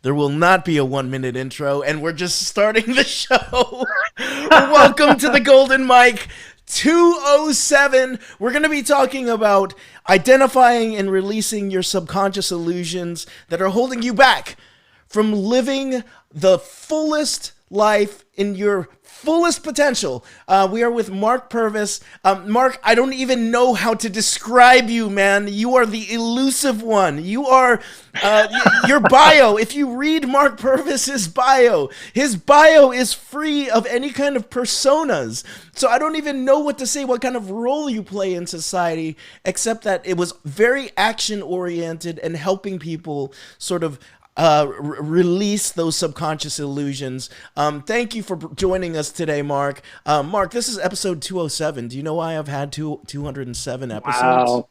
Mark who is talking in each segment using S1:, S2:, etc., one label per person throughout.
S1: There will not be a 1 minute intro, and we're just starting the show. Welcome to the Golden Mike 207. We're going to be talking about identifying and releasing your subconscious illusions that are holding you back from living the fullest life in your fullest potential. We are with Mark Purvis. Mark, I don't even know how to describe you, man. You are the elusive one. You are your bio. If you read Mark Purvis's bio, his bio is free of any kind of personas. So I don't even know what to say, what kind of role you play in society, except that it was very action oriented and helping people sort of release those subconscious illusions. Thank you for joining us today, Mark. Mark, this is episode 207. Do you know why I've had 207 episodes?
S2: Wow.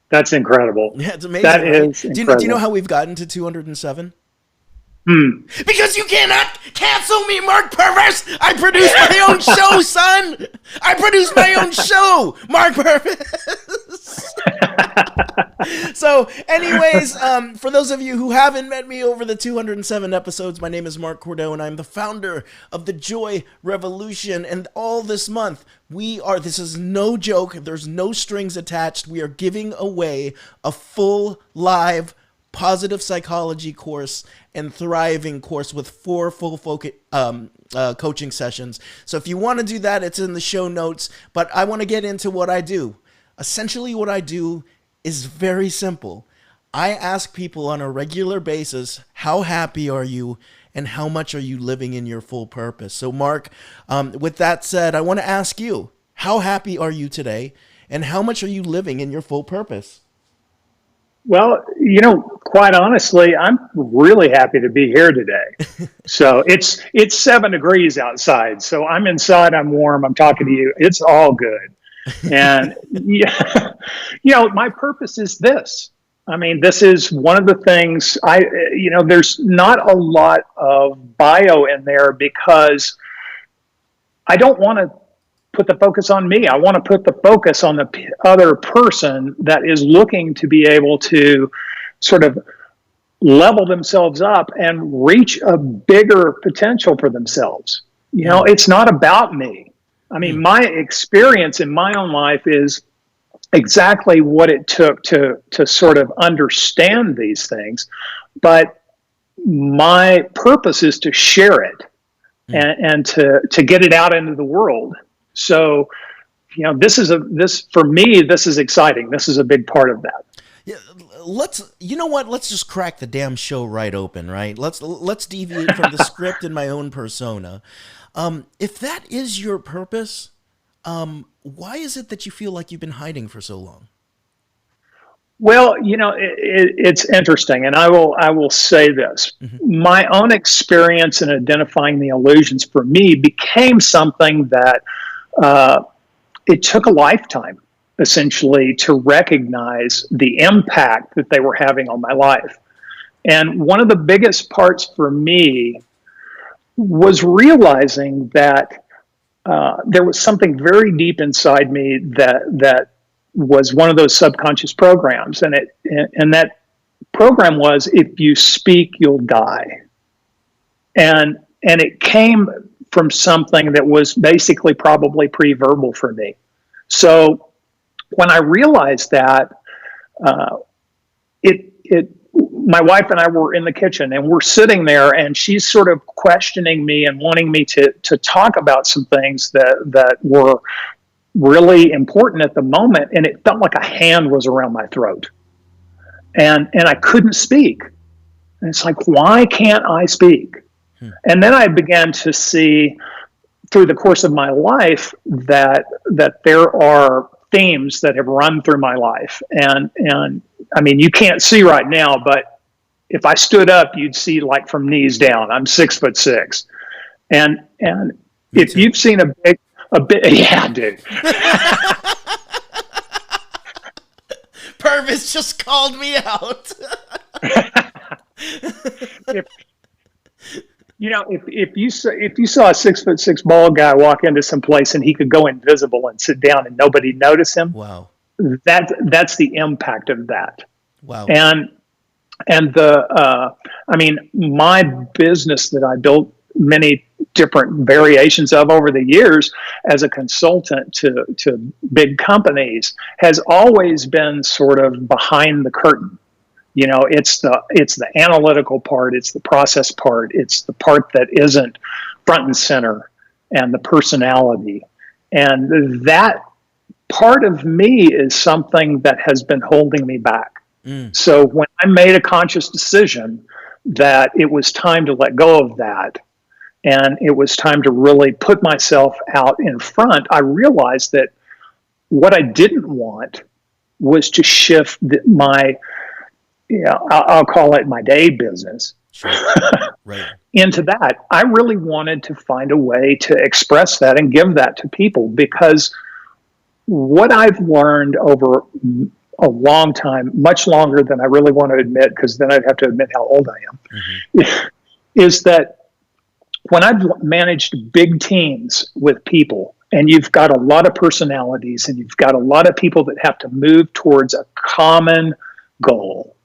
S2: That's incredible.
S1: Yeah, it's amazing.
S2: That
S1: right?
S2: is incredible.
S1: Do you know how we've gotten to 207? Because you cannot cancel me, Mark Purvis! I produce my own show, son! I produce my own show, Mark Purvis! So, anyways, for those of you who haven't met me over the 207 episodes, my name is Mark Cordeaux, and I'm the founder of the Joy Revolution. And all this month, this is no joke, there's no strings attached, we are giving away a full live positive psychology course and thriving course with 4 full focus coaching sessions. So if you want to do that, it's in the show notes. But I want to get into what I do. Essentially, what I do is very simple. I ask people on a regular basis, how happy are you and how much are you living in your full purpose? So Mark, with that said, I want to ask you, how happy are you today and how much are you living in your full purpose?
S2: Well, quite honestly, I'm really happy to be here today. So it's 7 degrees outside. So I'm inside, I'm warm, I'm talking to you. It's all good. And, my purpose is this. I mean, this is one of the things there's not a lot of bio in there because I don't want to put the focus on me. I want to put the focus on the other person that is looking to be able to sort of level themselves up and reach a bigger potential for themselves. It's not about me. I mean, my experience in my own life is exactly what it took to sort of understand these things. But my purpose is to share it and to get it out into the world. So, for me, this is exciting. This is a big part of that.
S1: Yeah, let's just crack the damn show right open, right? Let's deviate from the script and my own persona. If that is your purpose, why is it that you feel like you've been hiding for so long?
S2: Well, it's interesting, and I will say this. Mm-hmm. My own experience in identifying the illusions for me became something that it took a lifetime, essentially, to recognize the impact that they were having on my life. And one of the biggest parts for me was realizing that there was something very deep inside me that was one of those subconscious programs. And that program was, if you speak, you'll die. And it came from something that was basically probably pre-verbal for me. So when I realized that, my wife and I were in the kitchen and we're sitting there and she's sort of questioning me and wanting me to talk about some things that were really important at the moment. And it felt like a hand was around my throat and I couldn't speak. And it's like, why can't I speak? And then I began to see through the course of my life that there are themes that have run through my life. And I mean, you can't see right now, but if I stood up, you'd see like from knees down. I'm 6'6". And if you've seen a bit, yeah, dude.
S1: Purvis just called me out.
S2: If you saw a 6'6" bald guy walk into some place and he could go invisible and sit down and nobody notice him,
S1: wow,
S2: that's the impact of that.
S1: Wow.
S2: And And I mean, my business that I built many different variations of over the years as a consultant to big companies has always been sort of behind the curtain. You know, it's the analytical part, it's the process part, it's the part that isn't front and center, and the personality. And that part of me is something that has been holding me back. So when I made a conscious decision that it was time to let go of that, and it was time to really put myself out in front, I realized that what I didn't want was to shift my, I'll call it my day business,
S1: Sure. Right.
S2: into that. I really wanted to find a way to express that and give that to people, because what I've learned over a long time, much longer than I really want to admit, because then I'd have to admit how old I am, is that when I've managed big teams with people, and you've got a lot of personalities, and you've got a lot of people that have to move towards a common goal,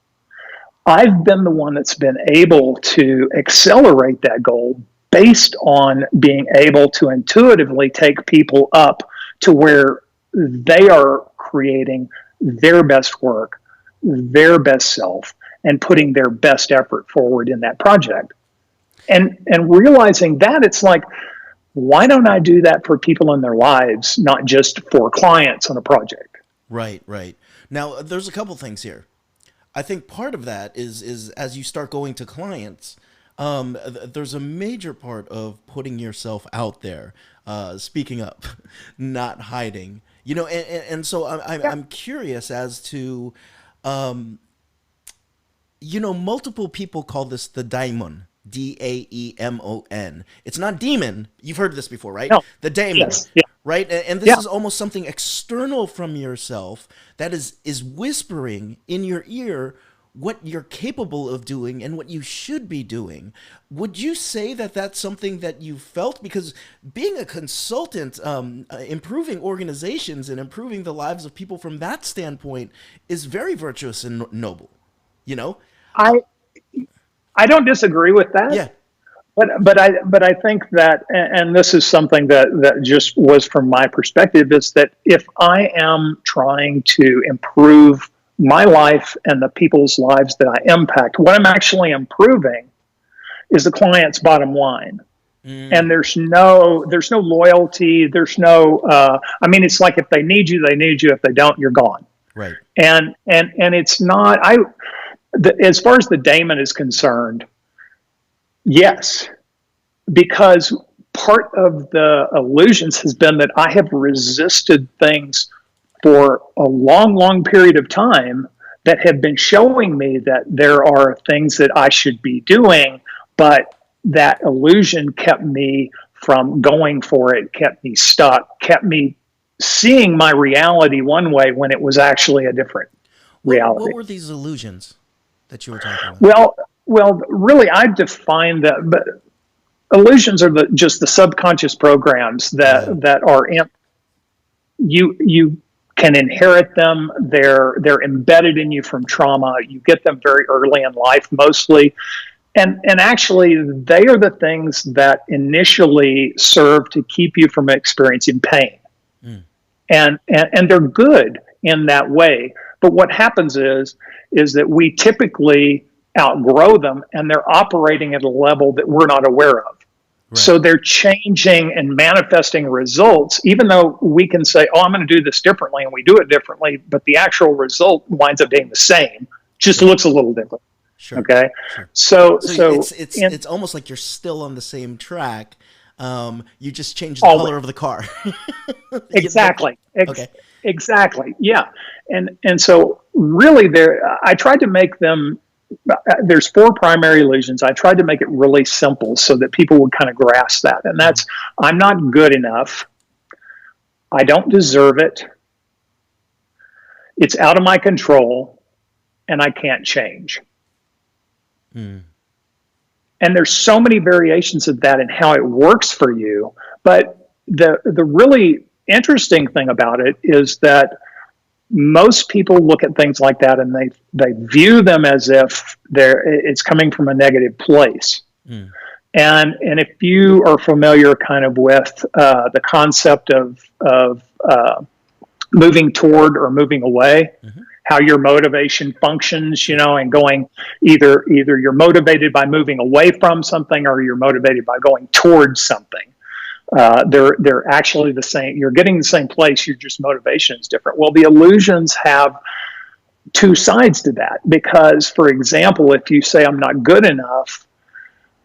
S2: I've been the one that's been able to accelerate that goal based on being able to intuitively take people up to where they are creating their best work, their best self, and putting their best effort forward in that project. And realizing that, it's like, why don't I do that for people in their lives, not just for clients on a project?
S1: Right, right. Now, there's a couple things here. I think part of that is as you start going to clients, there's a major part of putting yourself out there, speaking up, not hiding. You know, and so I'm curious as to, you know, multiple people call this the daimon, Daemon. It's not demon. You've heard this before, right?
S2: No.
S1: The daemon,
S2: Yes. Yeah.
S1: right? And this is almost something external from yourself that is whispering in your ear what you're capable of doing and what you should be doing. Would you say that that's something that you felt? Because being a consultant, improving organizations and improving the lives of people from that standpoint is very virtuous and noble, you know?
S2: I don't disagree with that.
S1: Yeah.
S2: But I think that, and this is something that just was from my perspective, is that if I am trying to improve my life and the people's lives that I impact, what I'm actually improving is the client's bottom line. And there's no loyalty. There's no, I mean, it's like, if they need you, they need you. If they don't, you're gone.
S1: Right.
S2: And it's not, as far as the daemon is concerned, yes, because part of the illusions has been that I have resisted things for a long, long period of time that have been showing me that there are things that I should be doing, but that illusion kept me from going for it, kept me stuck, kept me seeing my reality one way when it was actually a different reality.
S1: What were these illusions that you were talking about?
S2: Well, really, I define that, but illusions are just the subconscious programs that are in you can inherit them. They're embedded in you from trauma. You get them very early in life, mostly. And actually, they are the things that initially serve to keep you from experiencing pain. And they're good in that way. But what happens is that we typically outgrow them, and they're operating at a level that we're not aware of. Right. So they're changing and manifesting results, even though we can say, oh, I'm going to do this differently, and we do it differently, but the actual result winds up being the same, just looks a little different.
S1: Sure.
S2: Okay.
S1: Sure.
S2: So
S1: it's almost like you're still on the same track. You just change the color of the car.
S2: Exactly.
S1: Okay.
S2: Exactly. Yeah. And so really I tried to make them, there's 4 primary illusions. I tried to make it really simple so that people would kind of grasp that. And that's, I'm not good enough. I don't deserve it. It's out of my control, and I can't change. And there's so many variations of that and how it works for you. But the really interesting thing about it is that most people look at things like that and they view them as if it's coming from a negative place. Mm. And if you are familiar kind of with the concept of moving toward or moving away, mm-hmm. how your motivation functions, and going either you're motivated by moving away from something or you're motivated by going towards something. They're actually the same. You're getting the same place. Your just motivation is different. Well, the illusions have two sides to that because, for example, if you say I'm not good enough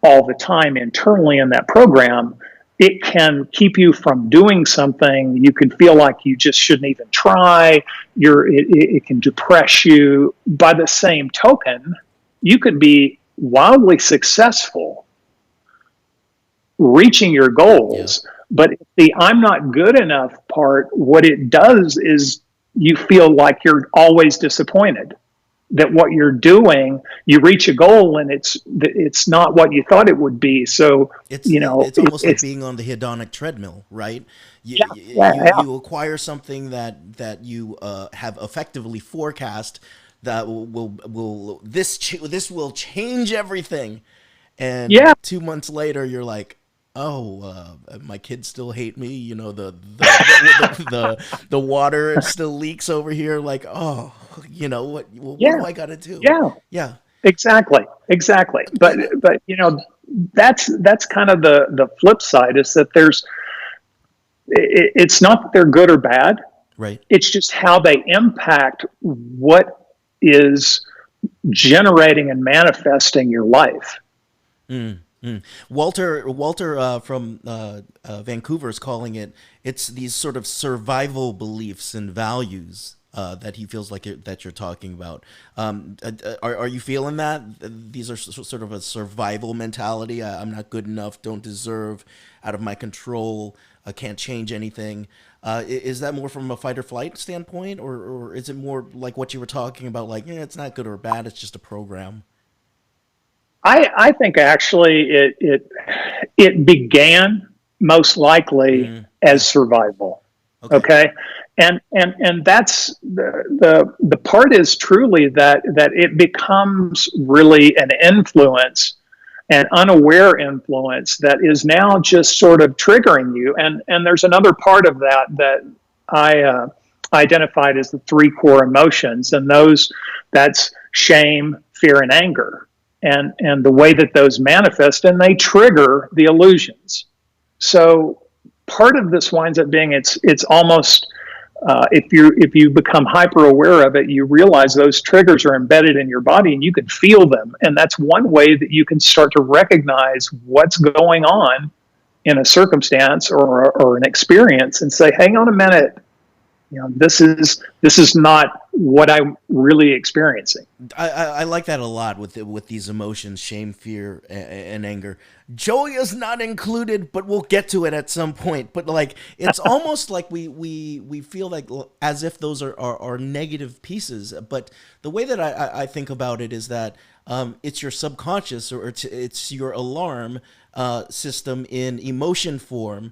S2: all the time internally in that program, it can keep you from doing something. You can feel like you just shouldn't even try. It can depress you. By the same token, you could be wildly successful reaching your goals. Yeah. But the I'm not good enough part, what it does is you feel like you're always disappointed that what you're doing, you reach a goal and it's not what you thought it would be. So,
S1: it's almost like being on the hedonic treadmill, right? You acquire something that you have effectively forecast that this will change everything. And 2 months later, you're like, my kids still hate me. The water still leaks over here. Like, what do I got to do? Yeah,
S2: exactly. But that's kind of the flip side is that it's not that they're good or bad.
S1: Right.
S2: It's just how they impact what is generating and manifesting your life.
S1: Walter from Vancouver is calling it's these sort of survival beliefs and values that he feels like that you're talking about. Are you feeling that? These are sort of a survival mentality. I'm not good enough, don't deserve, out of my control, I can't change anything. Is that more from a fight or flight standpoint, or is it more like what you were talking about, like, it's not good or bad, it's just a program?
S2: I think actually it began most likely as survival. Okay. And that's the part is truly that it becomes really an influence, an unaware influence that is now just sort of triggering you. And there's another part of that I identified as the three core emotions, and that's shame, fear, and anger. And the way that those manifest, and they trigger the illusions. So part of this winds up being it's almost if you become hyper aware of it, you realize those triggers are embedded in your body and you can feel them. And that's one way that you can start to recognize what's going on in a circumstance or an experience and say, hang on a minute. This is not what I'm really experiencing.
S1: I like that a lot with these emotions, shame, fear, and anger. Joy is not included, but we'll get to it at some point. But like, it's almost like we feel like as if those are negative pieces. But the way that I think about it is that it's your subconscious or it's your alarm system in emotion form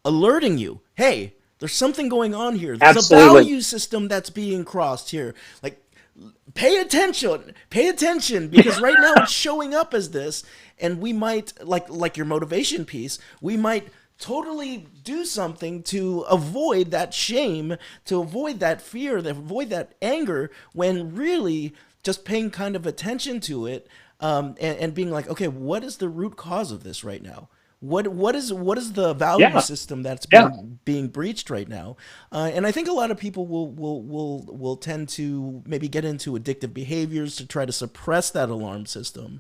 S1: alerting you, hey, there's something going on here. There's Absolutely. A value system that's being crossed here. Like, pay attention, because right now it's showing up as this, and we might, like your motivation piece, we might totally do something to avoid that shame, to avoid that fear, to avoid that anger, when really just paying kind of attention to it and being like, okay, what is the root cause of this right now? What is the value system that's being breached right now? And I think a lot of people will tend to maybe get into addictive behaviors to try to suppress that alarm system.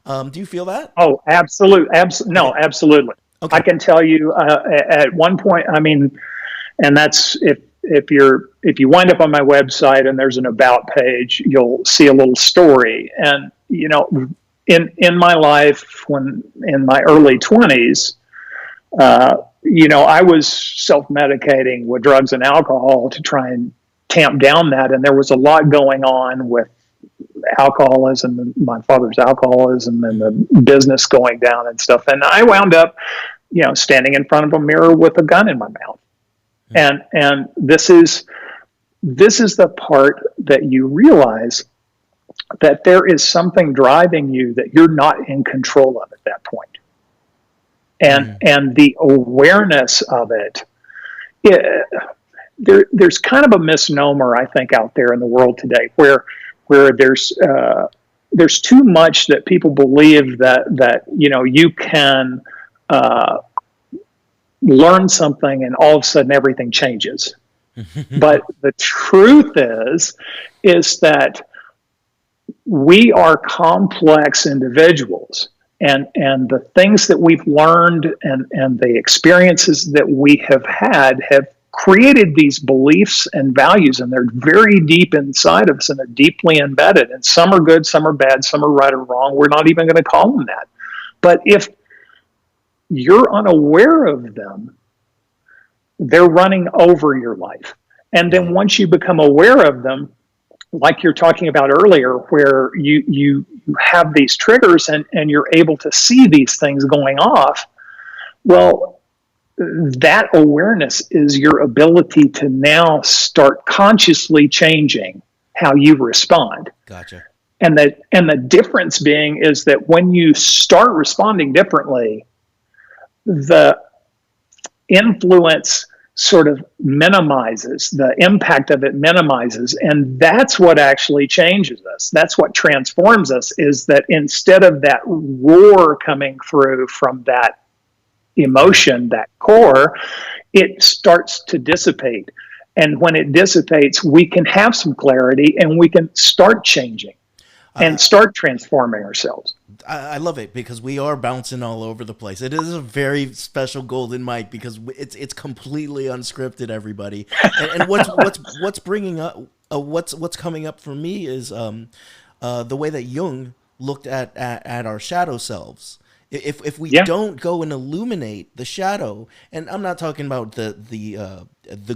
S1: Do you feel that?
S2: Oh, absolutely. No, absolutely. Okay. I can tell you at one point, and that's if you wind up on my website and there's an about page, you'll see a little story. And, in my life, when in my early 20s, I was self-medicating with drugs and alcohol to try and tamp down that. And there was a lot going on with alcoholism, my father's alcoholism, and the business going down and stuff. And I wound up, standing in front of a mirror with a gun in my mouth. And this is this is the part that you realize that there is something driving you that you're not in control of at that point. And the awareness of it, there's kind of a misnomer, I think, out there in the world today where there's too much that people believe that you can learn something and all of a sudden everything changes. But the truth is that we are complex individuals, and the things that we've learned and the experiences that we have had have created these beliefs and values, and they're very deep inside of us, and they're deeply embedded, and some are good, some are bad, some are right or wrong. We're not even going to call them that. But if you're unaware of them, they're running over your life. And then once you become aware of them, like you're talking about earlier, where you have these triggers and you're able to see these things going off, well, that awareness is your ability to now start consciously changing how you respond.
S1: Gotcha.
S2: And the difference being is that when you start responding differently, the influence sort of minimizes, the impact of it minimizes, and that's what actually changes us. That's what transforms us, is that instead of that roar coming through from that emotion, that core, it starts to dissipate. And when it dissipates, we can have some clarity and we can start changing and start transforming ourselves.
S1: I love it because we are bouncing all over the place. It is a very special golden mic because it's completely unscripted, everybody. And what's bringing up what's coming up for me is the way that Jung looked at our shadow selves. If we don't go and illuminate the shadow, and I'm not talking about the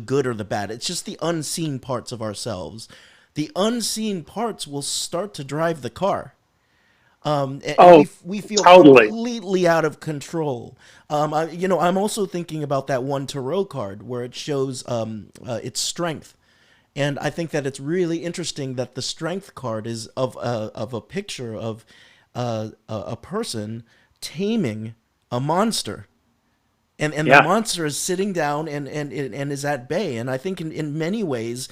S1: good or the bad, it's just the unseen parts of ourselves. The unseen parts will start to drive the car. We feel completely out of control. I'm also thinking about that one tarot card where it shows its strength. And I think that it's really interesting that the strength card is of a picture of a person taming a monster. And the monster is sitting down and is at bay. And I think in many ways,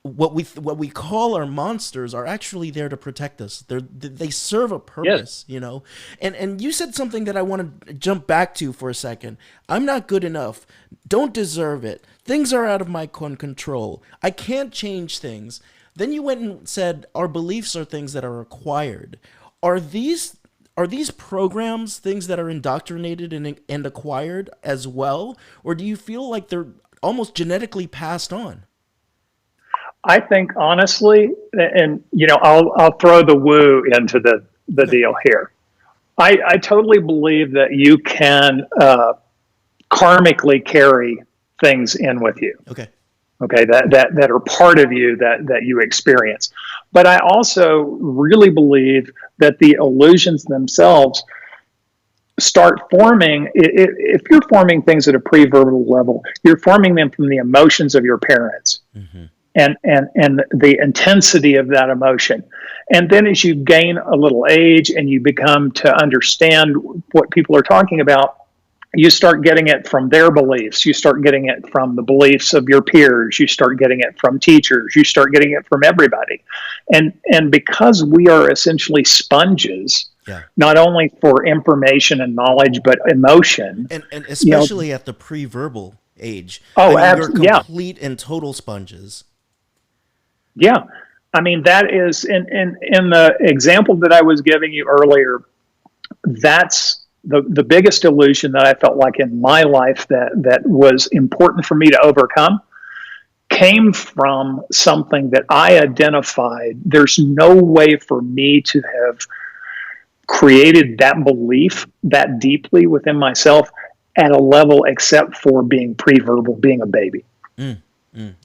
S1: what we call our monsters are actually there to protect us. They serve a purpose, And you said something that I want to jump back to for a second. I'm not good enough. Don't deserve it. Things are out of my control. I can't change things. Then you went and said our beliefs are things that are acquired. Are these programs things that are indoctrinated and acquired as well? Or do you feel like they're almost genetically passed on?
S2: I think honestly, and I'll throw the woo into the deal here. I totally believe that you can karmically carry things in with you. Okay, that are part of you that you experience. But I also really believe that the illusions themselves start forming. If you're forming things at a pre-verbal level, you're forming them from the emotions of your parents and the intensity of that emotion. And then as you gain a little age and you become to understand what people are talking about, you start getting it from their beliefs. You start getting it from the beliefs of your peers. You start getting it from teachers. You start getting it from everybody. And because we are essentially sponges, not only for information and knowledge, but emotion.
S1: And especially at the pre-verbal age. You're complete and total sponges.
S2: Yeah. I mean, that is, in the example that I was giving you earlier, that's the biggest illusion that I felt like in my life that was important for me to overcome came from something that I identified. There's no way for me to have created that belief that deeply within myself at a level except for being pre-verbal, being a baby.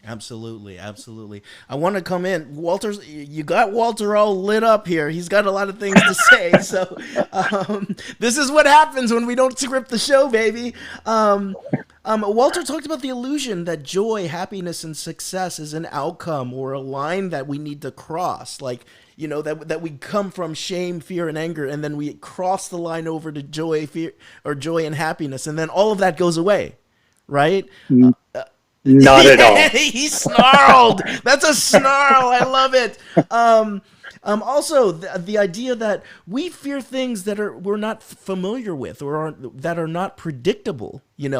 S1: Absolutely. I want to come in. You got Walter all lit up here. He's got a lot of things to say. So this is what happens when we don't script the show, baby. Walter talked about the illusion that joy, happiness, and success is an outcome or a line that we need to cross. Like, that we come from shame, fear, and anger, and then we cross the line over to joy, fear, or joy and happiness, and then all of that goes away, right?
S2: Not at all.
S1: He snarled. That's a snarl. I love it. Also, the idea that we fear things that we're not familiar with or that are not predictable, and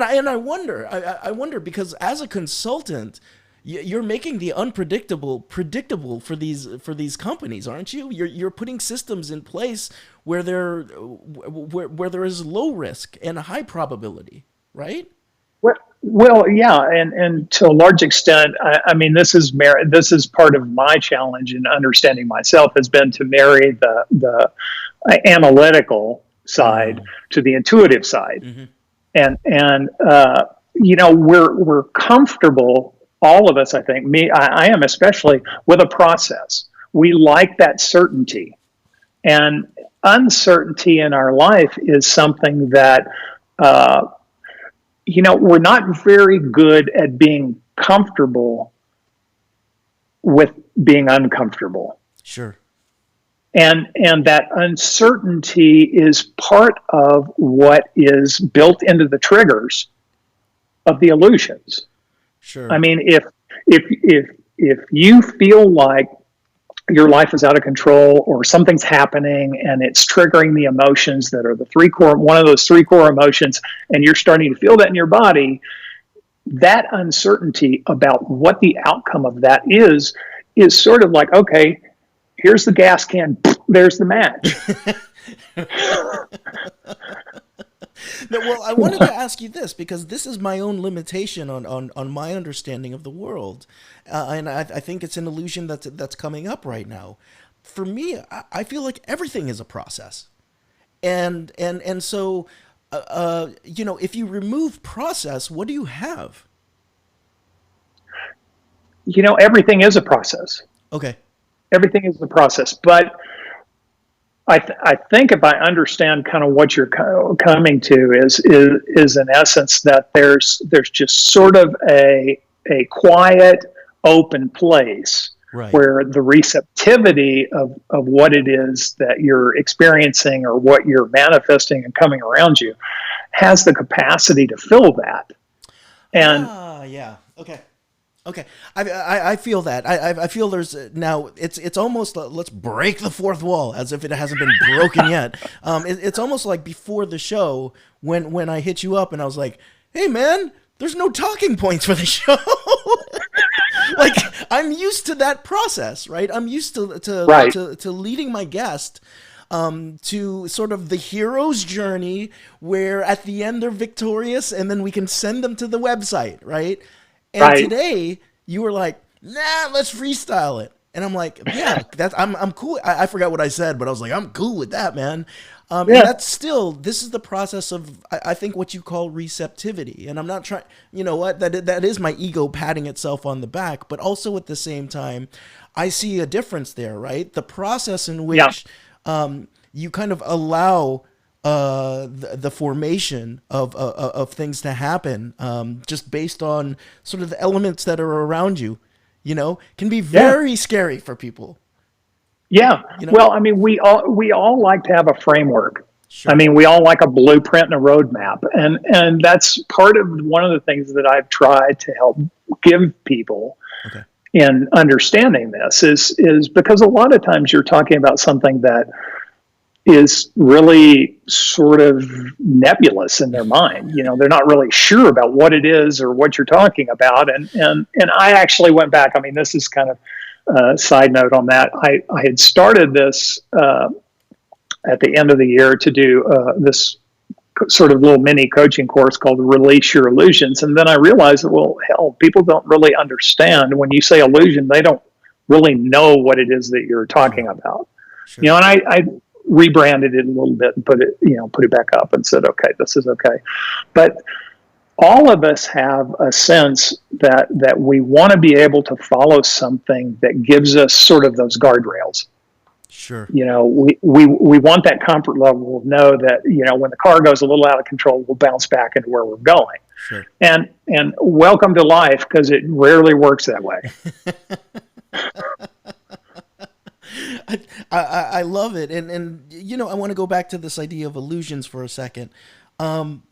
S1: I wonder because as a consultant, you're making the unpredictable predictable for these companies, aren't you? You're putting systems in place where there is low risk and a high probability, right?
S2: Well, yeah, and to a large extent, I mean, this is part of my challenge in understanding myself has been to marry the analytical side to the intuitive side, and we're comfortable, all of us. I think I am especially with a process. We like that certainty, and uncertainty in our life is something that. We're not very good at being comfortable with being uncomfortable.
S1: Sure.
S2: And that uncertainty is part of what is built into the triggers of the illusions.
S1: Sure.
S2: I mean, if you feel like your life is out of control or something's happening and it's triggering the emotions that are one of those three core emotions, and you're starting to feel that in your body, that uncertainty about what the outcome of that is sort of like, okay, here's the gas can, there's the match.
S1: Well, I wanted to ask you this because this is my own limitation on my understanding of the world, and I think it's an illusion that's coming up right now. For me, I feel like everything is a process, and so, if you remove process, what do you have?
S2: Everything is a process.
S1: Okay.
S2: Everything is a process, but I think if I understand kind of what you're coming to is in essence that there's just sort of a quiet, open place
S1: right,
S2: where the receptivity of what it is that you're experiencing or what you're manifesting and coming around you has the capacity to fill that. And
S1: yeah, okay, I feel that. I feel there's now. It's almost let's break the fourth wall, as if it hasn't been broken yet. It's almost like before the show when I hit you up and I was like, "Hey man, there's no talking points for the show." Like I'm used to that process, right? I'm used to leading my guest to sort of the hero's journey, where at the end they're victorious, and then we can send them to the website, right? And today you were like, nah, let's freestyle it. And I'm like, yeah, I'm cool. I forgot what I said, but I was like, I'm cool with that, man. And this is the process of, I think, what you call receptivity. And I'm not trying, that is my ego patting itself on the back, but also at the same time, I see a difference there, right? The process in which you kind of allow the formation of things to happen, just based on sort of the elements that are around you, can be very scary for people.
S2: Yeah. Well, I mean, we all like to have a framework.
S1: Sure.
S2: I mean, we all like a blueprint and a roadmap, and that's part of one of the things that I've tried to help give people in understanding this is because a lot of times you're talking about something that is really sort of nebulous in their mind. They're not really sure about what it is or what you're talking about. And I actually went back. I mean, this is kind of a side note on that. I had started this at the end of the year to do this sort of little mini coaching course called Release Your Illusions. And then I realized that, well, hell, people don't really understand when you say illusion, they don't really know what it is that you're talking about. Sure. And I rebranded it a little bit and put it back up and said, okay, this is okay. But all of us have a sense that we want to be able to follow something that gives us sort of those guardrails.
S1: Sure.
S2: We want that comfort level of know that, when the car goes a little out of control, we'll bounce back into where we're going.
S1: Sure.
S2: And welcome to life, because it rarely works that way.
S1: I love it, and you know, I want to go back to this idea of illusions for a second. Um,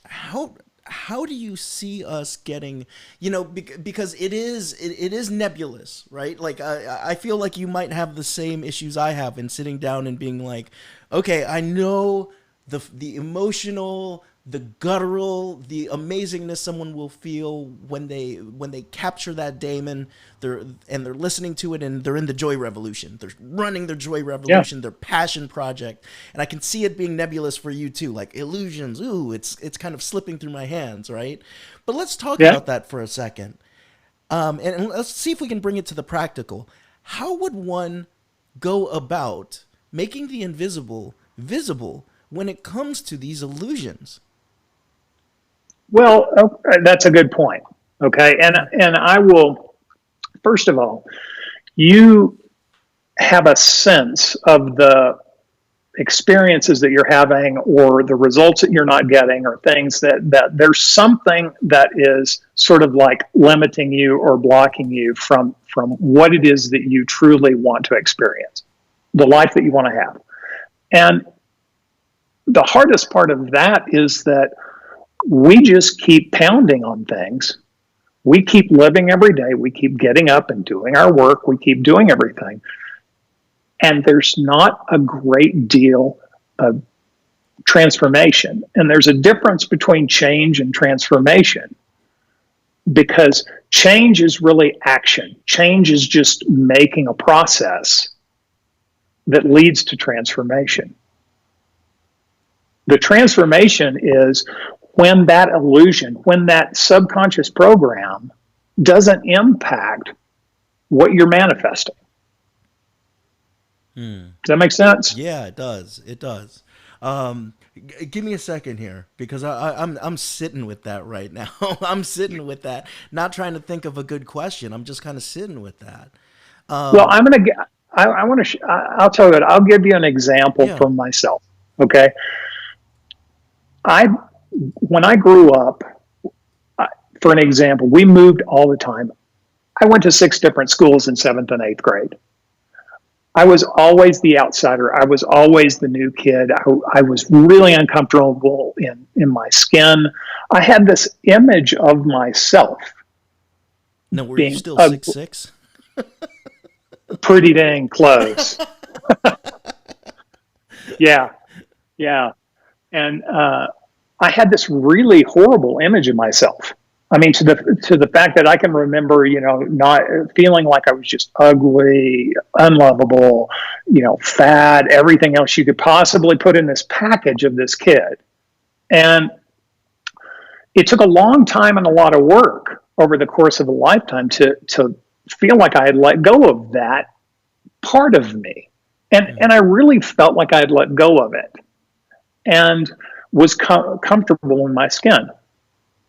S1: how do you see us getting, you know, because it is nebulous, right? Like I feel like you might have the same issues I have in sitting down and being like, okay, I know the emotional, the guttural, the amazingness someone will feel when they capture that daemon. They're listening to it, and they're in the joy revolution. They're running their joy revolution, their passion project, and I can see it being nebulous for you too. Like illusions, ooh, it's kind of slipping through my hands, right? But let's talk about that for a second, and let's see if we can bring it to the practical. How would one go about making the invisible visible when it comes to these illusions?
S2: Well, that's a good point. Okay, and I will, first of all, you have a sense of the experiences that you're having, or the results that you're not getting, or things that there's something that is sort of like limiting you or blocking you from what it is that you truly want to experience, the life that you want to have. And the hardest part of that is that we just keep pounding on things. We keep living every day. We keep getting up and doing our work. We keep doing everything. And there's not a great deal of transformation. And there's a difference between change and transformation, because change is really action. Change is just making a process that leads to transformation. The transformation is when that illusion, when that subconscious program doesn't impact what you're manifesting. Does that make sense?
S1: Yeah, it does. It does. Give me a second here, because I'm sitting with that right now. I'm sitting with that, not trying to think of a good question. I'm just kind of sitting with that.
S2: Well, I'm gonna get. I want to. I'll tell you. I'll give you an example from myself. Okay. When I grew up, for an example, we moved all the time. I went to 6 different schools in 7th and 8th grade. I was always the outsider. I was always the new kid. I was really uncomfortable in my skin. I had this image of myself.
S1: Now, were you still 6'6"?
S2: Pretty dang close. Yeah. And I had this really horrible image of myself. I mean, to the fact that I can remember, not feeling like I was just ugly, unlovable, fat, everything else you could possibly put in this package of this kid. And it took a long time and a lot of work over the course of a lifetime to feel like I had let go of that part of me. And I really felt like I had let go of it and was comfortable in my skin.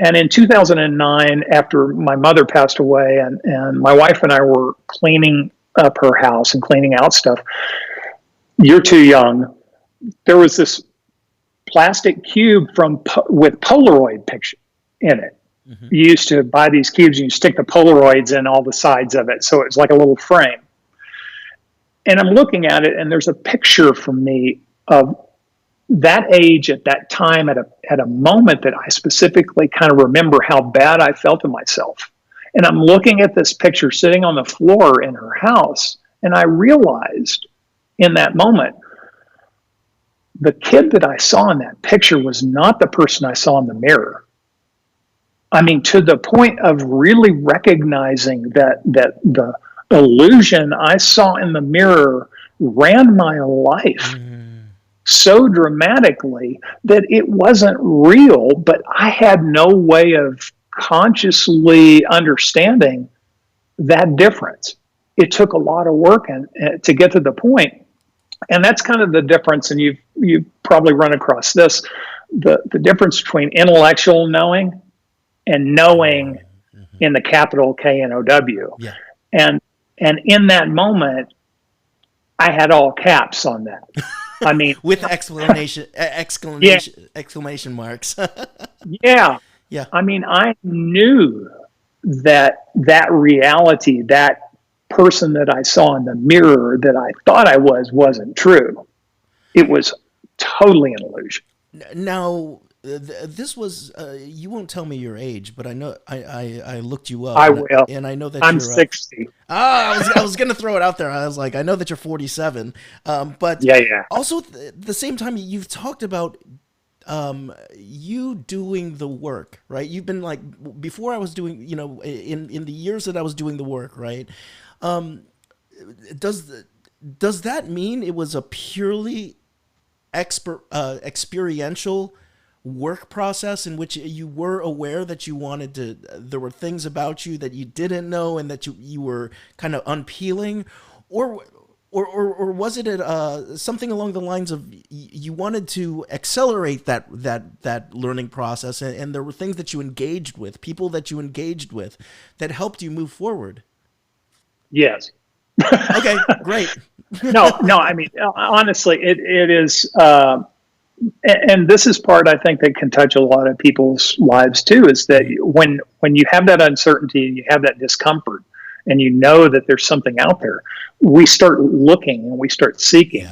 S2: And in 2009, after my mother passed away, and my wife and I were cleaning up her house and cleaning out stuff, you're too young, there was this plastic cube with Polaroid picture in it. Mm-hmm. You used to buy these cubes and you stick the Polaroids in all the sides of it. So it was like a little frame. And I'm looking at it, and there's a picture from me of that age at that time, at a moment that I specifically kind of remember how bad I felt in myself. And I'm looking at this picture sitting on the floor in her house, and I realized in that moment, the kid that I saw in that picture was not the person I saw in the mirror. I mean, to the point of really recognizing that the illusion I saw in the mirror ran my life so dramatically that it wasn't real, but I had no way of consciously understanding that difference. It took a lot of work to get to the point. And that's kind of the difference, and you've probably run across this, the difference between intellectual knowing and knowing in the capital K-N-O-W. Yeah. And in that moment, I had all caps on that. I mean,
S1: with exclamation marks.
S2: Yeah.
S1: Yeah.
S2: I mean, I knew that reality, that person that I saw in the mirror that I thought I was, wasn't true. It was totally an illusion.
S1: Now, this was you won't tell me your age, but I know I looked you up,
S2: I will.
S1: and I know that
S2: I'm
S1: you're
S2: 60.
S1: I was gonna throw it out there. I was like, I know that you're 47, but
S2: Yeah, yeah.
S1: also at the same time you've talked about you doing the work, right? You've been like, before I was doing, in the years that I was doing the work, right? Um, does does that mean it was a purely experiential work process in which you were aware that you wanted to, there were things about you that you didn't know and that you were kind of unpeeling, or or was it something along the lines of you wanted to accelerate that learning process, and there were things that you engaged with, people that you engaged with, that helped you move forward?
S2: Yes.
S1: Okay, great.
S2: No. I mean, honestly, it is. And this is part I think that can touch a lot of people's lives too. Is that when you have that uncertainty and you have that discomfort, and you know that there's something out there, we start looking and we start seeking,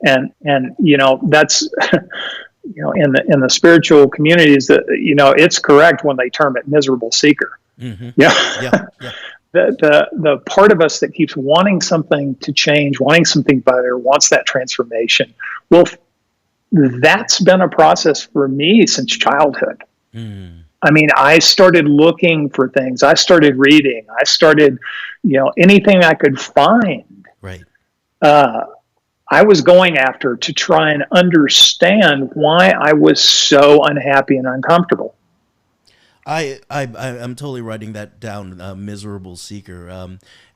S1: Yeah.
S2: and that's in the spiritual communities that it's correct when they term it miserable seeker.
S1: Mm-hmm.
S2: Yeah.
S1: Yeah. Yeah.
S2: The part of us that keeps wanting something to change, wanting something better, wants that transformation. Well, that's been a process for me since childhood.
S1: Mm.
S2: I mean, I started looking for things. I started reading. I started, anything I could find.
S1: Right.
S2: Uh, I was going after to try and understand why I was so unhappy and uncomfortable.
S1: I'm totally writing that down. Miserable seeker.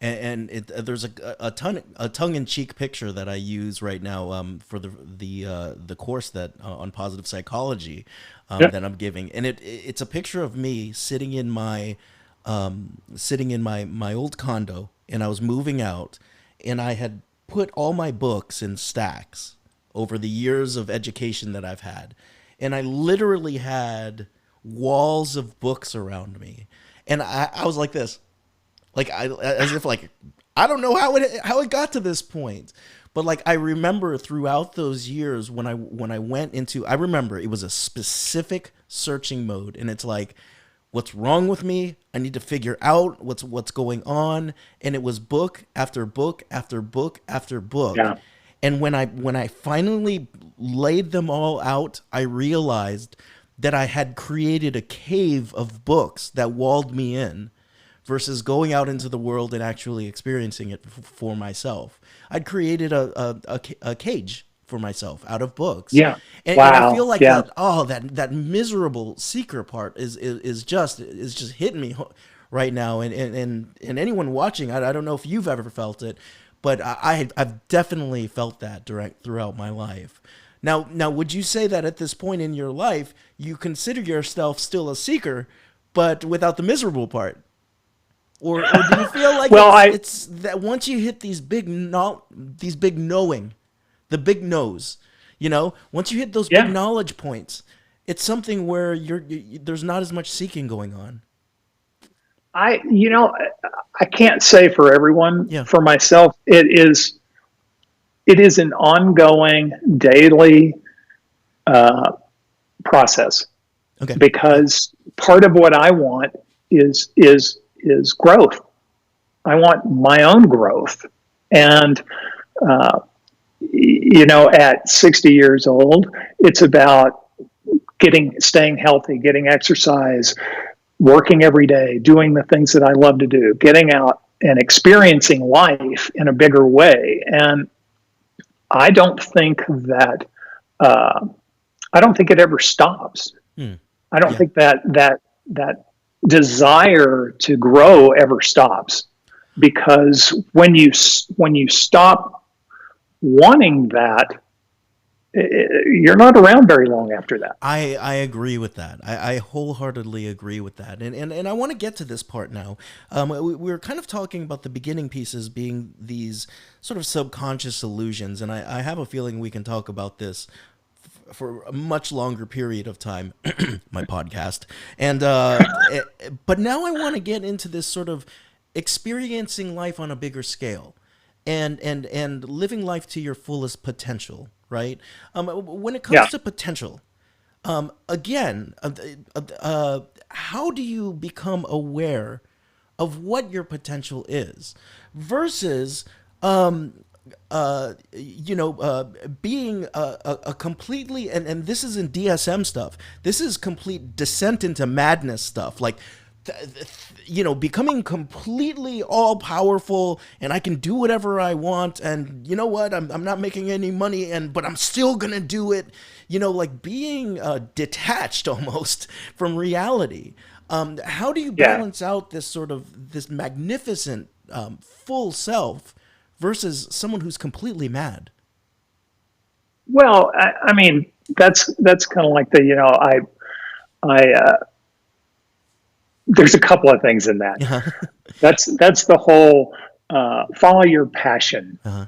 S1: And there's a tongue in cheek picture that I use right now for the course that on positive psychology
S2: Yeah.
S1: that I'm giving, and it's a picture of me sitting in my old condo, and I was moving out, and I had put all my books in stacks over the years of education that I've had, and I literally had walls of books around me, and I was like this, like as if like I don't know how it got to this point, but like I remember throughout those years when I went into, I remember it was a specific searching mode, and it's like, what's wrong with me? I need to figure out what's going on, and it was book after book after book after book.
S2: Yeah.
S1: And when I finally laid them all out, I realized that I had created a cave of books that walled me in versus going out into the world and actually experiencing it for myself. I'd created a cage for myself out of books.
S2: Yeah.
S1: And I feel
S2: Wow.
S1: like
S2: Yeah.
S1: that miserable seeker part is just hitting me right now. And anyone watching, I don't know if you've ever felt it, but I've definitely felt that throughout my life. Now, would you say that at this point in your life, you consider yourself still a seeker, but without the miserable part? Or do you feel like
S2: Well,
S1: it's that once you hit these big knowing, the big knows, once you hit those big
S2: yeah.
S1: knowledge points, it's something where there's not as much seeking going on.
S2: I can't say for everyone.
S1: Yeah.
S2: For myself, it is an ongoing daily process,
S1: Okay.
S2: because part of what I want is growth. I want my own growth, and at 60 years old, it's about staying healthy, getting exercise, working every day, doing the things that I love to do, getting out and experiencing life in a bigger way. And I don't think that I don't think it ever stops.
S1: Hmm.
S2: I don't
S1: Yeah.
S2: think that desire to grow ever stops, because when you stop wanting that, you're not around very long after that.
S1: I agree with that. I wholeheartedly agree with that. And I want to get to this part now. We're kind of talking about the beginning pieces being these sort of subconscious illusions. And I have a feeling we can talk about this for a much longer period of time, my podcast, and but now I want to get into this sort of experiencing life on a bigger scale, and living life to your fullest potential. Right? When it comes to potential, again, how do you become aware of what your potential is versus being a completely, and this isn't DSM stuff, this is complete descent into madness stuff, like becoming completely all powerful, and I can do whatever I want, and you know what, I'm not making any money, but I'm still gonna do it, like being detached almost from reality. How do you balance out this magnificent full self versus someone who's completely mad?
S2: Well, I mean, that's kind of like there's a couple of things in that.
S1: Uh-huh.
S2: That's the whole follow your passion.
S1: Uh-huh.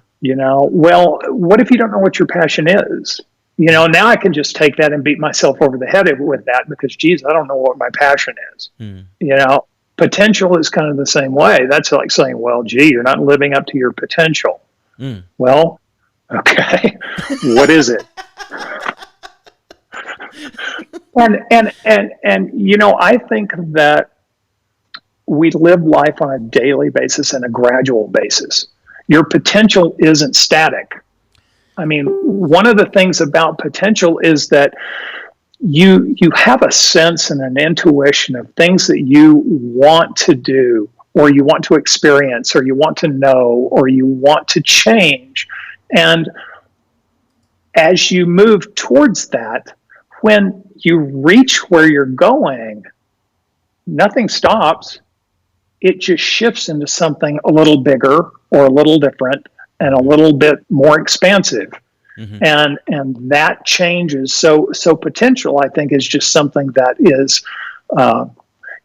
S2: Well, what if you don't know what your passion is? Now I can just take that and beat myself over the head with that because, geez, I don't know what my passion is. Potential is kind of the same way. That's like saying, well, gee, you're not living up to your potential. Well, okay, what is it? And I think that we live life on a daily basis and a gradual basis. Your potential isn't static. I mean, one of the things about potential is that you have a sense and an intuition of things that you want to do, or you want to experience, or you want to know, or you want to change. And as you move towards that, when you reach where you're going, nothing stops. It just shifts into something a little bigger or a little different and a little bit more expansive. And that changes. So potential, I think, is just something that is,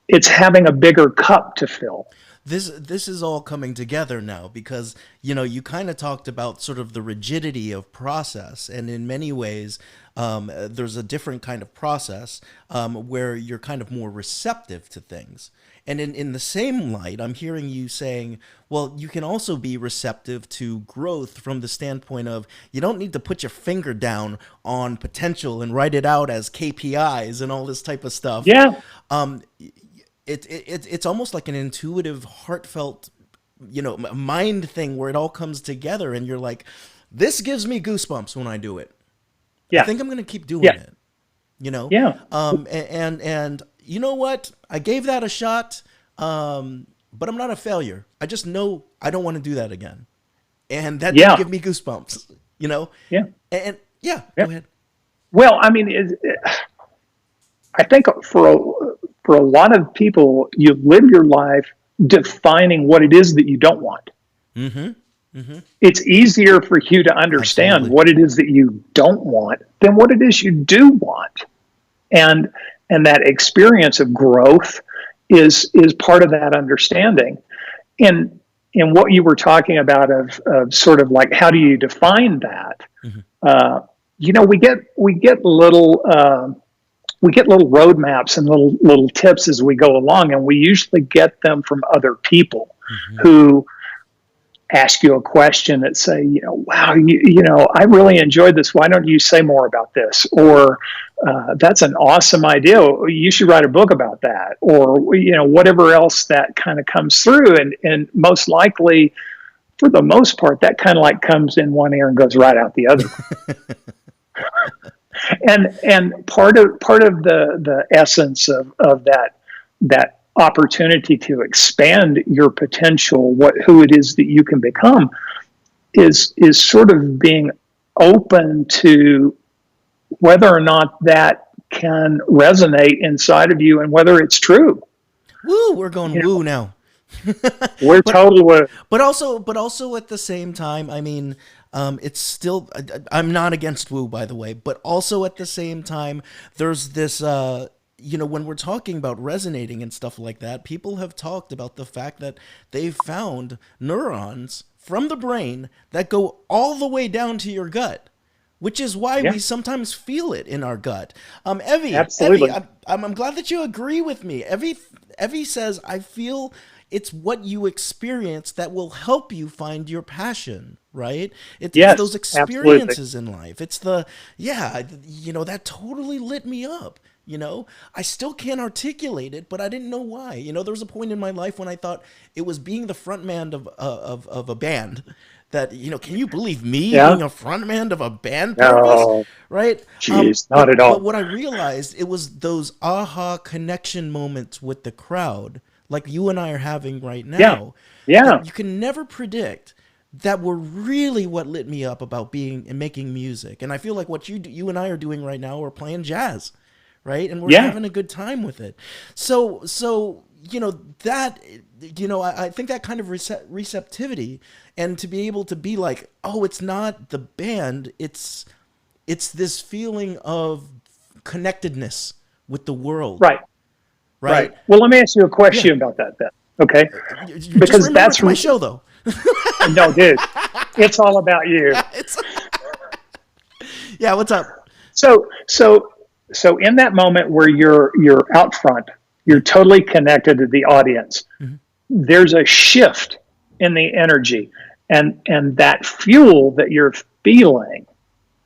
S2: it's having a bigger cup to fill.
S1: This is all coming together now because, you kind of talked about sort of the rigidity of process. And in many ways, there's a different kind of process where you're kind of more receptive to things. And in the same light, I'm hearing you saying, well, you can also be receptive to growth from the standpoint of you don't need to put your finger down on potential and write it out as KPIs and all this type of stuff.
S2: Yeah.
S1: It's almost like an intuitive, heartfelt, mind thing where it all comes together and you're like, this gives me goosebumps when I do it.
S2: Yeah.
S1: I think I'm going to keep doing it,
S2: Yeah.
S1: And you know what? I gave that a shot, but I'm not a failure. I just know I don't want to do that again. And that did give me goosebumps, Yeah. And go ahead.
S2: Well, I mean, I think for a lot of people, you live your life defining what it is that you don't want. It's easier for you to understand what it is that you don't want than what it is you do want. And that experience of growth is part of that understanding. And what you were talking about of sort of like, how do you define that? We get little roadmaps and little tips as we go along, and we usually get them from other people who ask you a question that say, wow, I really enjoyed this. Why don't you say more about this? Or that's an awesome idea. You should write a book about that. Or, whatever else that kind of comes through. And most likely, for the most part, that kind of like comes in one ear and goes right out the other. And part of the essence of that opportunity to expand your potential, who it is that you can become, is sort of being open to whether or not that can resonate inside of you and whether it's true.
S1: Woo, we're going woo now.
S2: We're totally woo.
S1: But also at the same time, I mean, it's still, I'm not against woo, by the way, but also at the same time, there's this, when we're talking about resonating and stuff like that, people have talked about the fact that they've found neurons from the brain that go all the way down to your gut, which is why
S2: Yeah,
S1: we sometimes feel it in our gut. Evie,
S2: absolutely.
S1: I'm glad that you agree with me. Evie says, I feel it's what you experience that will help you find your passion, right? It's those
S2: Yes, absolutely.
S1: experiences in life. Yeah, that totally lit me up. I still can't articulate it, but I didn't know why. There was a point in my life when I thought it was being the front man of a band. That, can you believe me
S2: Yeah.
S1: being a front man of a band, Purvis?
S2: No,
S1: Right?
S2: geez, not at
S1: But
S2: all.
S1: what I realized, it was those aha connection moments with the crowd, like you and I are having right
S2: Yeah,
S1: now,
S2: yeah,
S1: that you can never predict, that were really what lit me up about being and making music. And I feel like what you and I are doing right now, we're playing jazz, right? And we're
S2: yeah.
S1: having a good time with it. So that, I think that kind of receptivity, and to be able to be like, oh, it's not the band, it's this feeling of connectedness with the world,
S2: Right, right.
S1: right?
S2: Well, let me ask you a
S1: Yeah.
S2: question about that then. Okay,
S1: Just
S2: because
S1: remember
S2: that's
S1: it's my show, though.
S2: no, dude. It's all about you.
S1: It's yeah. What's up?
S2: So, so, so in that moment where you're out front, you're totally connected to the audience. There's a shift in the energy, and that fuel that you're feeling.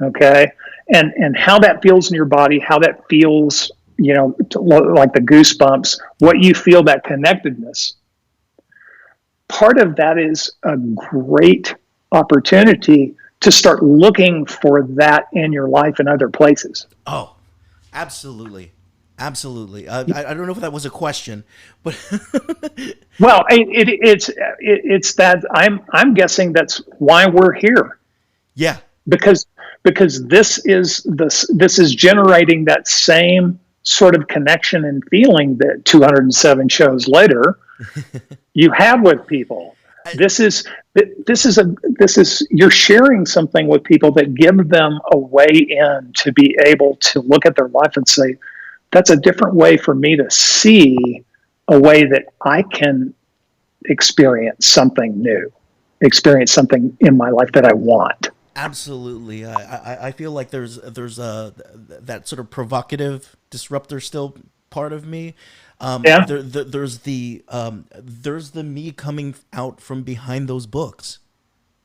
S2: Okay, and how that feels in your body, how that feels, like the goosebumps, what you feel, that connectedness. Part of that is a great opportunity to start looking for that in your life in other places.
S1: Oh, absolutely, absolutely. I don't know if that was a question, but
S2: Well, it's that I'm guessing that's why we're here,
S1: yeah,
S2: because this is generating that same sort of connection and feeling that 207 shows later you have with people. This is you're sharing something with people that give them a way in to be able to look at their life and say, that's a different way for me to see a way that I can experience something new, experience something in my life that I want.
S1: absolutely. I feel like there's that sort of provocative disruptor still part of me.
S2: Yeah,
S1: There's the me coming out from behind those books,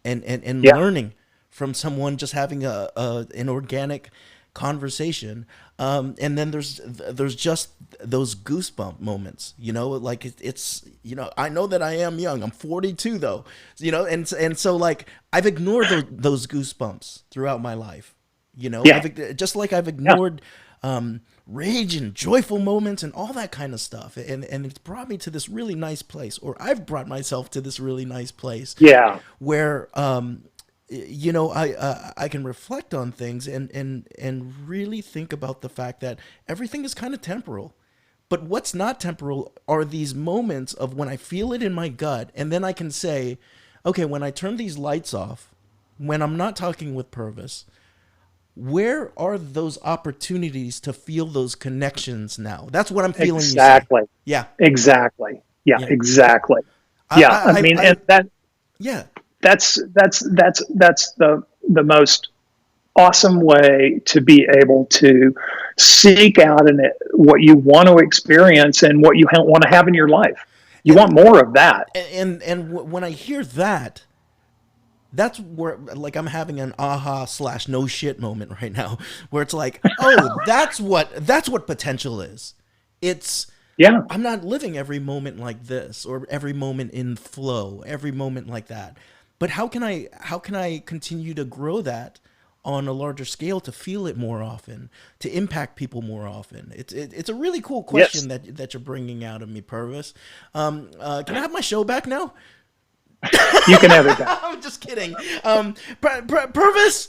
S1: and
S2: yeah,
S1: learning from someone, just having an organic conversation. And then there's just those goosebump moments, like it's I know that I am young. I'm 42 though, and so like I've ignored those goosebumps throughout my life.
S2: yeah,
S1: Just like I've
S2: yeah,
S1: ignored rage and joyful moments and all that kind of stuff, and it's brought me to this really nice place, or I've brought myself to this really nice place
S2: yeah.
S1: where I can reflect on things and really think about the fact that everything is kind of temporal. But what's not temporal are these moments of when I feel it in my gut, and then I can say, okay, when I turn these lights off, when I'm not talking with Purvis, where are those opportunities to feel those connections now? That's what I'm feeling you say.
S2: Exactly.
S1: Yeah.
S2: Exactly. Yeah,
S1: Yeah.
S2: exactly. Yeah, I mean, and
S1: Yeah.
S2: that's the most awesome way to be able to seek out what you want to experience and what you want to have in your life. You
S1: And
S2: want more of that.
S1: when I hear that, that's where, like, I'm having an aha / no shit moment right now, where it's like, oh, that's what potential is. It's
S2: Yeah,
S1: I'm not living every moment like this, or every moment in flow, every moment like that. But how can I continue to grow that on a larger scale, to feel it more often, to impact people more often? It's a really cool
S2: yes,
S1: question that you're bringing out of me, Purvis. Can I have my show back now?
S2: you can have it back.
S1: I'm just kidding. Purvis,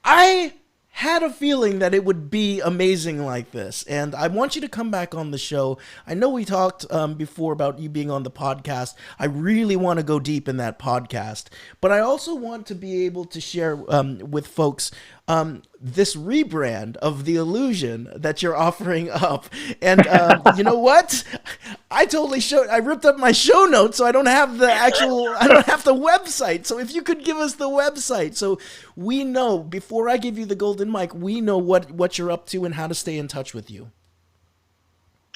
S1: I had a feeling that it would be amazing like this, and I want you to come back on the show. I know we talked before about you being on the podcast. I really want to go deep in that podcast, but I also want to be able to share with folks this rebrand of the illusion that you're offering up. And you know what? I ripped up my show notes, so I don't have the website. So if you could give us the website, so we know, before I give you the golden mic, we know what you're up to and how to stay in touch with you.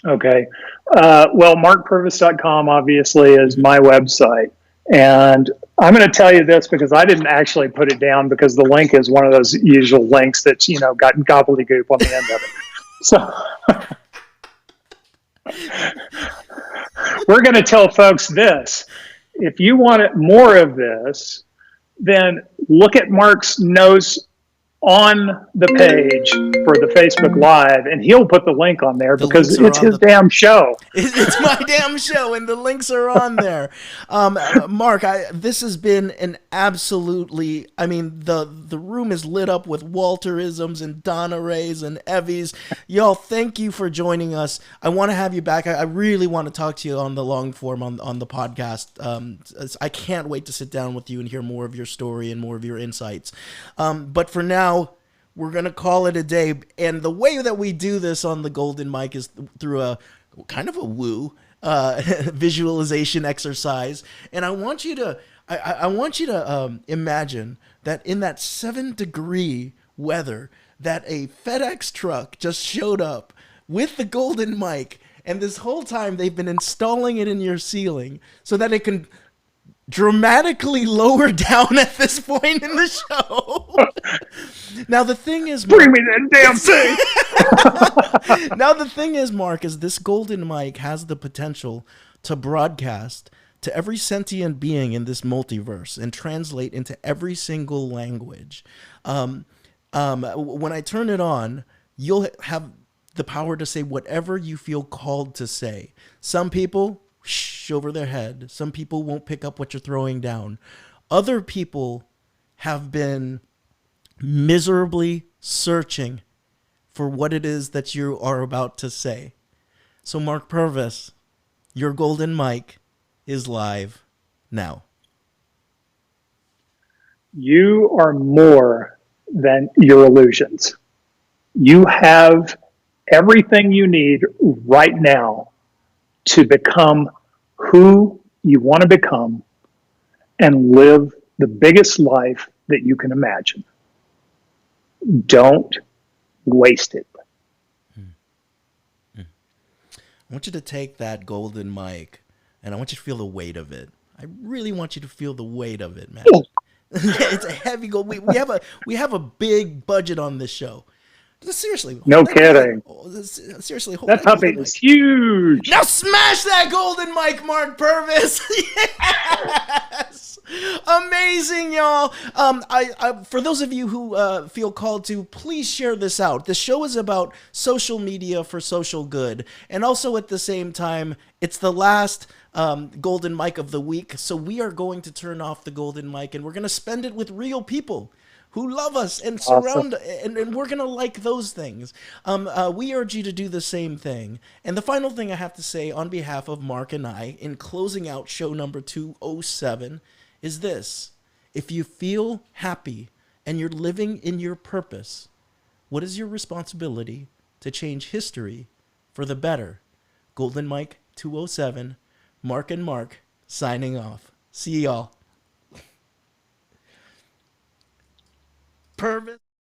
S2: Okay. Well, markpurvis.com obviously is my website. And I'm going to tell you this because I didn't actually put it down, because the link is one of those usual links that's, got gobbledygook on the end of it. So we're going to tell folks this. If you want more of this, then look at Mark's notes on the page for the Facebook Live, and he'll put the link on there because it's his damn show.
S1: It's my damn show, and the links are on there. Mark, this has been an absolutely, the room is lit up with Walterisms and Donna Rays and Evvies. Y'all, thank you for joining us. I want to have you back. I really want to talk to you on the long form on the podcast. I can't wait to sit down with you and hear more of your story and more of your insights. But for now, we're going to call it a day. And the way that we do this on the Golden Mic is through a kind of a woo visualization exercise. And I want you to imagine that in that 7-degree weather, that a FedEx truck just showed up with the Golden Mic. And this whole time they've been installing it in your ceiling so that it can dramatically lower down at this point in the show. Now the thing is,
S2: Mark, bring me that damn
S1: thing. Now the thing is, Mark, is this Golden Mic has the potential to broadcast to every sentient being in this multiverse and translate into every single language. When I turn it on, you'll have the power to say whatever you feel called to say. Some people over their head. Some people won't pick up what you're throwing down. Other people have been miserably searching for what it is that you are about to say. So Mark Purvis, your Golden Mic is live now.
S2: You are more than your illusions. You have everything you need right now to become who you want to become and live the biggest life that you can imagine. Don't waste it.
S1: I want you to take that Golden Mic and I want you to feel the weight of it. I really want you to feel the weight of it, man. It's a heavy gold. We have a big budget on this show. Seriously.
S2: No kidding.
S1: Seriously.
S2: That puppy is huge.
S1: Now smash that Golden Mic, Mark Purvis. Yes. Amazing, y'all. For those of you who feel called to, please share this out. The show is about social media for social good. And also at the same time, it's the last Golden Mic of the week. So we are going to turn off the Golden Mic and we're going to spend it with real people who love us and surround, awesome. and we're going to like those things. We urge you to do the same thing. And the final thing I have to say on behalf of Mark and I, in closing out show number 207, is this. If you feel happy and you're living in your purpose, what is your responsibility to change history for the better? Golden Mic 207, Mark and Mark, signing off. See y'all. Purvis.